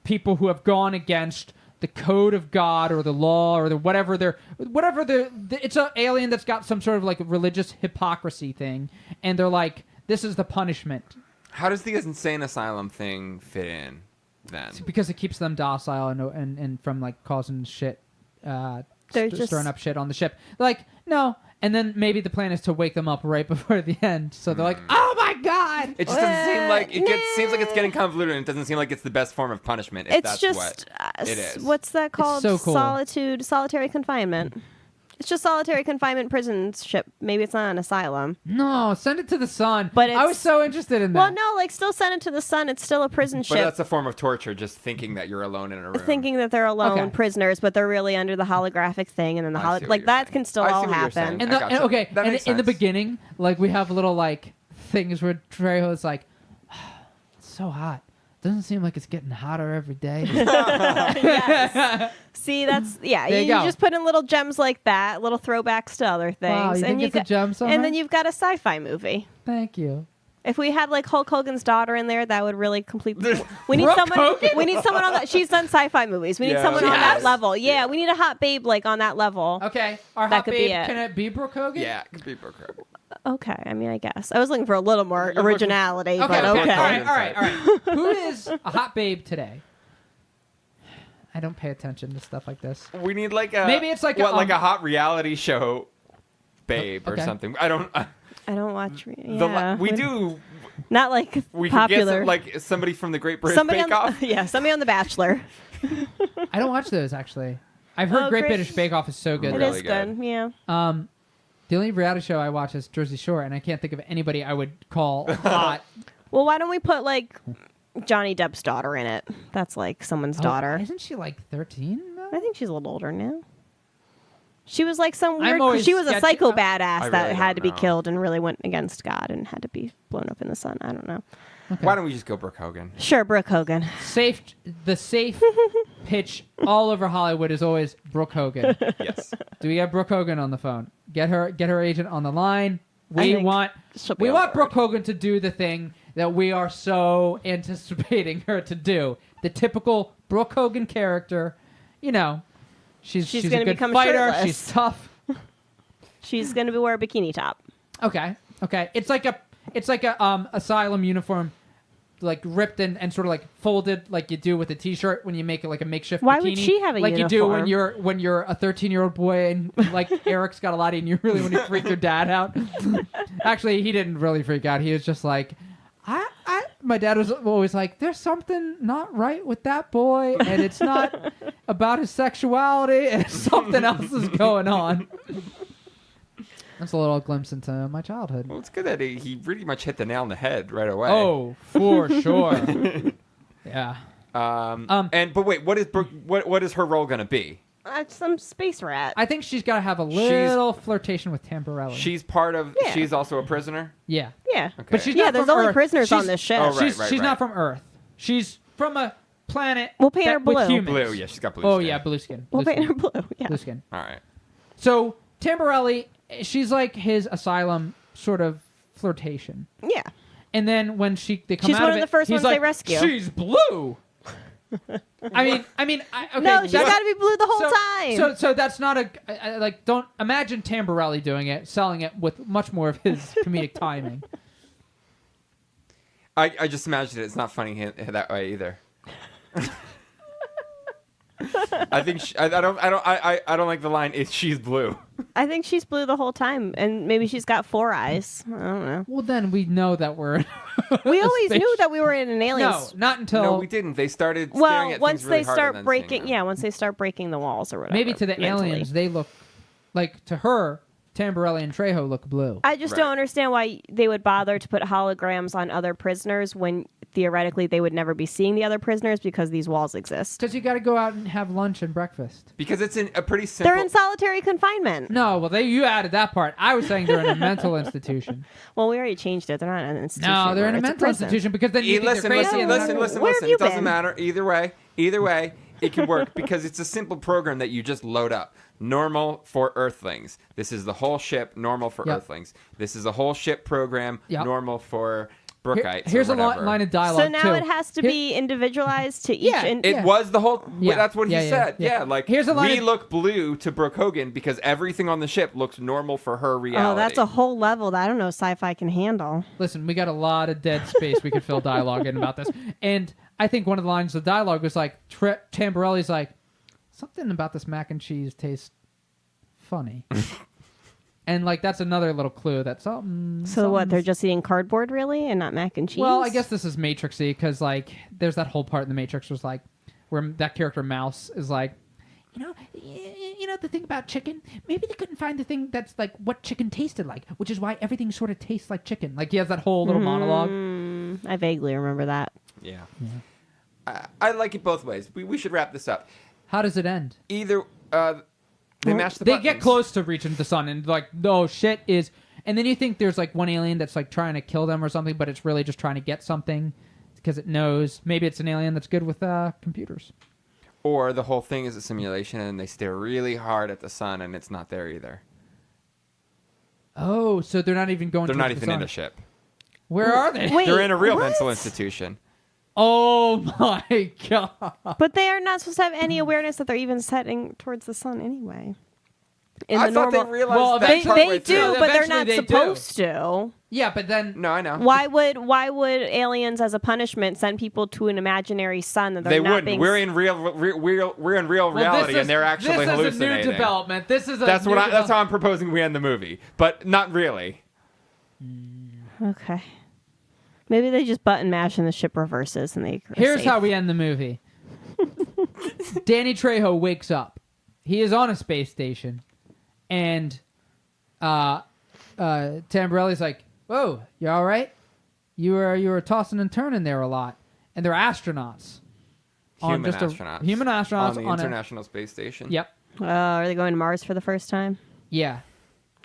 people who have gone against the code of God or the law or the whatever it's an alien that's got some sort of like religious hypocrisy thing, and they're like, this is the punishment. How does the insane asylum thing fit in then? It's because it keeps them docile and from like causing shit, stirring up shit on the ship. Like, no. And then maybe the plan is to wake them up right before the end. So they're like, oh my God. It just doesn't seem like seems like it's getting convoluted, and it doesn't seem like it's the best form of punishment. If It's that's just what it is. What's that called? so cool. Solitary confinement. It's just solitary confinement prison ship. Maybe it's not an asylum. No, send it to the sun. But I was so interested in that. Well, no, like still send it to the sun. It's still a prison ship. But that's a form of torture, just thinking that you're alone in a room. Thinking that they're alone Okay. prisoners, but they're really under the holographic thing, and then the I see what like you're that saying. can still I see all what you're happen. saying. And I gotcha. okay, That and makes in the sense. beginning, like we have little like things where Trejo's like, it's so hot. Doesn't seem like it's getting hotter every day. Yes. See, that's There you you go. just put in little gems like that, little throwbacks to other things, Wow, you and think it's a gem somehow? and then you've got a sci-fi movie. Thank you. If we had like Hulk Hogan's daughter in there, that would really complete. We need Brooke someone. Hogan? We need someone on that. She's done sci-fi movies. We need Yeah. someone on that Yes. level. Yeah, we need a hot babe like on that level. Okay, our That hot could babe, be it. can it be Brooke Hogan? Yeah, it could be Brooke Hogan. Okay, I mean, I guess I was looking for a little more You're looking- originality, Okay, but okay. okay. All right. Who is a hot babe today? I don't pay attention to stuff like this. We need like a Maybe it's like like a a hot reality show, babe or Okay. something. I don't. I don't watch. Yeah, we do. not like We could popular. get some, like somebody from the Great British somebody Bake on, Off. yeah, somebody on The Bachelor. I don't watch those actually. I've heard Oh, Great Great- British Bake Off is so good. It Really is good. Yeah. The only reality show I watch is Jersey Shore, and I can't think of anybody I would call hot. Well, why don't we put like Johnny Depp's daughter in it? That's like someone's daughter. Isn't she like 13? I think she's a little older now. She was like some I'm weird. always She was a sketchy- psycho I badass that really had to don't be know. killed and really went against God and had to be blown up in the sun. I don't know. Why don't we just go Brooke Hogan? Sure, Brooke Hogan. The safe pitch all over Hollywood is always Brooke Hogan. Yes. Do we have Brooke Hogan on the phone? Get her agent on the line. We think want she'll be on board. Brooke Hogan to do the thing that we are so anticipating her to do. The typical Brooke Hogan character. You know, she's a gonna good become fighter. shirtless. She's tough. She's gonna be wear a bikini top. Okay. It's like a Asylum uniform, like ripped and sort of like folded like you do with a t-shirt when you make it like a makeshift Why bikini. would she have a like you do uniform? when you're a 13-year-old boy and like Eric's got a lot and you really want to freak your dad out. Actually, he didn't really freak out. He was just like, my dad was always like, there's something not right with that boy, and it's not about his sexuality, and something else is going on. That's a little glimpse into my childhood. Well, it's good that he pretty much hit the nail on the head right away. Oh, for sure. Yeah. But wait, what is her role gonna be? Some space rat. I think she's got to have a little flirtation with Tamberelli. She's part of. Yeah. She's also a prisoner. Yeah. Yeah. Okay. But she's Yeah, not there's from only Earth. prisoners on She's- this ship. Oh, right. She's not from Earth. She's from a planet. We'll paint her with blue. humans. Blue. Yeah, she's got blue. Oh skin. yeah, blue skin. We'll Blue paint her skin. blue. Yeah. Blue skin. All right. So Tamberelli, she's like his Asylum sort of flirtation. Yeah. And then when they come She's out one of of it, the first he's ones like, they rescue. She's blue. okay, No, she's that's- got to be blue the whole time. So that's not like. Don't imagine Tamberelli doing it, selling it with much more of his comedic timing. I just imagined it. It's not funny that way either. I think I don't like the line. She's blue. I think she's blue the whole time, and maybe she's got 4 eyes. I don't know. Well, then we know that we're. We always space- knew that we were in an alien. No, not until No, we didn't. They started staring Well, at once things really they hard and start then breaking, seeing them. yeah, once they start breaking the walls or whatever. maybe to the mentally. aliens they look like to her. Tamberelli and Trejo look blue. I just Right. don't understand why they would bother to put holograms on other prisoners when theoretically they would never be seeing the other prisoners because these walls exist. Because you got to go out and have lunch and breakfast. Because it's a pretty simple. They're in solitary confinement. No, well, you added that part. I was saying they're in a mental institution. Well, we already changed it. They're not in an institution. No, they're in a anymore. It's mental prison. institution because then you think Listen, they're crazy. and they're not listen. Where have It you doesn't been? matter either way. Either way, it can work because it's a simple program that you just load up. Normal for Earthlings. This is the whole ship. Normal for Yep. Earthlings. This is a whole ship program. Yep. Normal for Brookites. Here's or a whatever. line of dialogue. So now too. it has to Here- be individualized to each. Yeah, It Yeah. was the whole. Yeah. That's what he Yeah, yeah, said. yeah. Yeah, like Here's a line we of- look blue to Brooke Hogan because everything on the ship looks normal for her reality. Oh, that's a whole level that I don't know sci-fi can handle. Listen, we got a lot of dead space we could fill dialogue in about this. And I think one of the lines of dialogue was like, Tamberelli's like, something about this mac and cheese tastes funny. And like that's another little clue that something. So what? They're something's- just eating cardboard, really, and not mac and cheese? Well, I guess this is Matrixy because like there's that whole part in the Matrix was like where that character Mouse is like, you know the thing about chicken. Maybe they couldn't find the thing that's like what chicken tasted like, which is why everything sort of tastes like chicken. Like he has that whole little monologue. I vaguely remember that. Yeah. I like it both ways. We should wrap this up. How does it end? Either they mash the They buttons. get close to reaching the sun and like, no shit is. And then you think there's like one alien that's like trying to kill them or something, but it's really just trying to get something because it knows maybe it's an alien that's good with computers. Or the whole thing is a simulation and they stare really hard at the sun and it's not there either. Oh, so they're not even going. They're towards not the even sun. in a ship. Where are they? Wait, They're in a real what? mental institution. Oh my god! But they are not supposed to have any awareness that they're even setting towards the sun anyway. In I the thought normal, they realized Well, that they partway do, through. but they're Eventually not they do. supposed to. Yeah, but then No, I know. Why would aliens, as a punishment, send people to an imaginary sun that they're They not wouldn't. being? We're in real reality, and they're actually this hallucinating. is a new development. This is a That's new that's how I'm proposing we end the movie, but not really. Okay. Maybe they just button mash and the ship reverses and they. are Here's safe. how we end the movie. Danny Trejo wakes up. He is on a space station, and Tamberelli's like, "Whoa, you all right? You were tossing and turning there a lot." And they're astronauts. Human astronauts. Human astronauts on the International Space Station. Yep. Are they going to Mars for the first time? Yeah.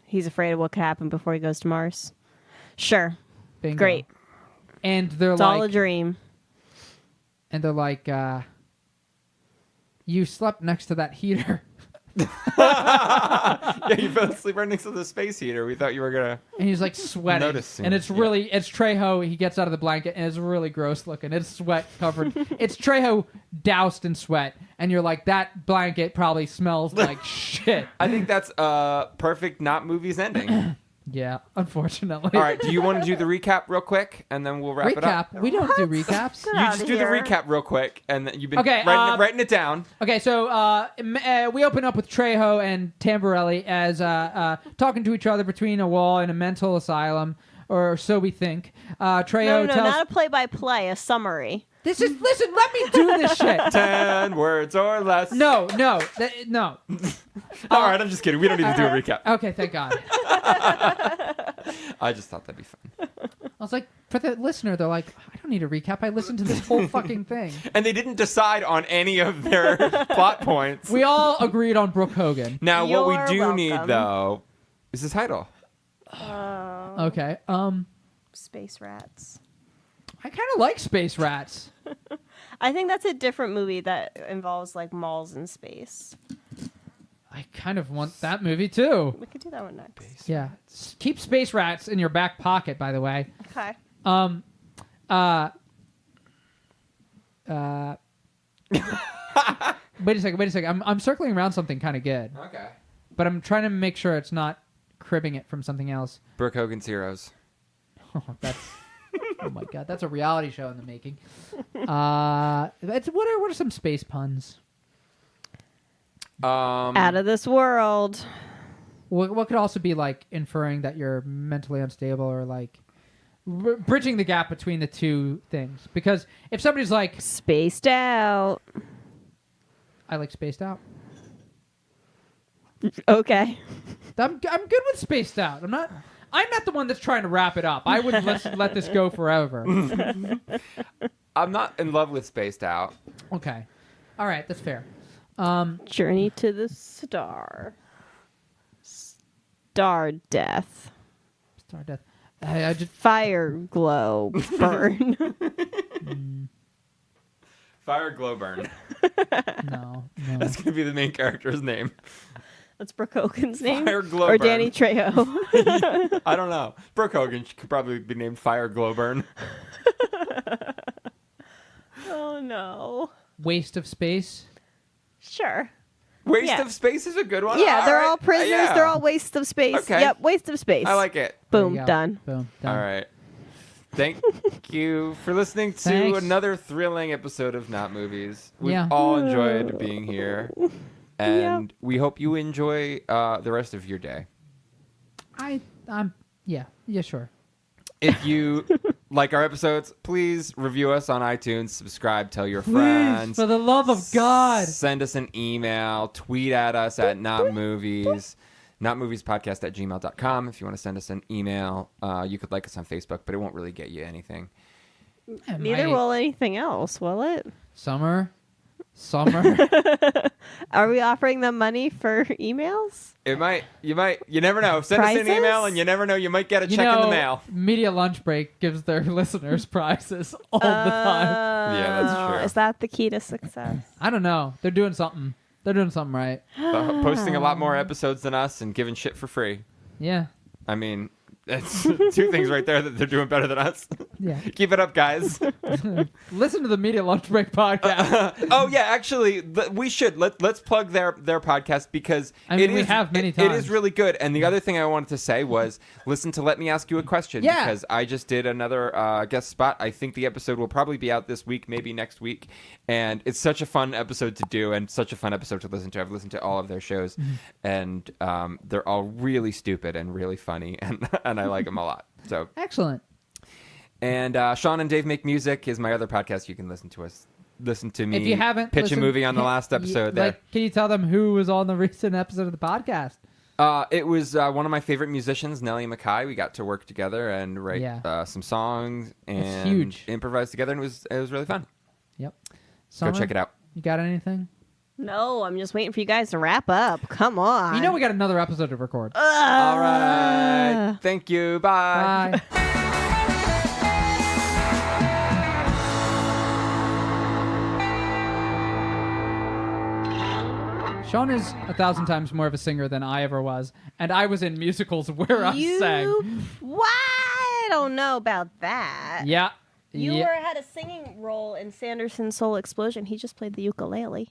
He's afraid of what could happen before he goes to Mars. Sure. Bingo. Great. And they're It's all a dream. And they're like, you slept next to that heater. Yeah, you fell asleep right next to the space heater. We thought you were gonna. And he's like sweating. Noticing, and it's really, it's Trejo. He gets out of the blanket and it's really gross looking. It's sweat covered. It's Trejo doused in sweat. And you're like, that blanket probably smells like shit. I think that's a perfect not movies ending. Yeah, unfortunately. All right, do you want to do the recap real quick, and then we'll wrap it up? We don't do recaps. Get You outta just do the here. recap real quick, and then you've been Okay, writing it down. Okay, so we open up with Trejo and Tamberelli as talking to each other between a wall and a mental asylum, or so we think. Trejo No, tells... not a play-by-play, a summary. Listen, let me do this shit. 10 words or less. No. All right, I'm just kidding. We don't need to do a recap. Okay, thank God. I just thought that'd be fun. I was like, for the listener, they're like, I don't need a recap. I listened to this whole fucking thing. And they didn't decide on any of their plot points. We all agreed on Brooke Hogan. Now, what we You're do welcome. need, though, is the title. Okay. Space Rats. I kind of like Space Rats. I think that's a different movie that involves like malls in space. I kind of want that movie too. We could do that one next. Yeah. Keep Space Rats in your back pocket, by the way. Okay. Wait a second. I'm circling around something kind of good, Okay. but I'm trying to make sure it's not cribbing it from something else. Brooke Hogan's Heroes. Oh, that's oh my God, that's a reality show in the making. What are some space puns? Out of this world. What could also be like inferring that you're mentally unstable or like bridging the gap between the two things? Because if somebody's like, Spaced out. I like spaced out. Okay. I'm good with spaced out. I'm not the one that's trying to wrap it up. I would let this go forever. I'm not in love with Spaced Out. Okay. All right, that's fair. Journey to the Star. Star Death. Star Death. I just Fire Glow Burn. Fire Glowburn. no. That's going to be the main character's name. That's Brooke Hogan's name. Fire Glow Or Burn. Dannys Trejo. I don't know. Brooke Hogan could probably be named Fire Glowburn. Oh no. Waste of space. Sure. Waste Yeah. of Space is a good one. Yeah, they're right. all prisoners. Yeah. They're all waste of space. Okay. Yep, waste of space. I like it. Boom, There you go. done. Boom. Done. All right. Thank you for listening to Thanks. another thrilling episode of Not Movies. We've Yeah. all enjoyed being here. And we hope you enjoy the rest of your day. Yeah, sure. If you like our episodes, please review us on iTunes, subscribe, tell your friends. Please, for the love of God. Send us an email, tweet at us at notmovies, notmoviespodcast@gmail.com. If you want to send us an email, you could like us on Facebook, but it won't really get you anything. Neither will anything else, will it? Summer. Are we offering them money for emails? It might, you never know. Send us Prizes? an email and you never know, you might get a check in the mail. Media Lunch Break gives their listeners prizes all the time. Yeah, that's true. Is that the key to success? I don't know. They're doing something. They're doing something right. Posting a lot more episodes than us and giving shit for free. Yeah. I mean, that's two things right there that they're doing better than us. Yeah. Keep it up, guys. Listen to the Media Lunch Break podcast. Oh yeah, actually, we should let's plug their podcast because I mean, we have many It times. is really good. And the other thing I wanted to say was listen to Let Me Ask You a Question Yeah. because I just did another guest spot. I think the episode will probably be out this week, maybe next week, and it's such a fun episode to do and such a fun episode to listen to. I've listened to all of their shows, and they're all really stupid and really funny, and I like them a lot. So Excellent. and Sean and Dave Make Music is my other podcast. You can listen to me If you haven't pitch listened, a movie on the last episode there. Like, can you tell them who was on the recent episode of the podcast? It was one of my favorite musicians, Nellie Mackay. We got to work together and write Yeah. some songs and huge. improvise together, and it was really fun. Yep. Go check it out. You got anything? No, I'm just waiting for you guys to wrap up. Come on. You know we got another episode to record. All right. Thank you. Bye. Bye. Sean is 1,000 times more of a singer than I ever was, and I was in musicals where I sang. What? I don't know about that. Yeah. You had a singing role in Sanderson's Soul Explosion. He just played the ukulele.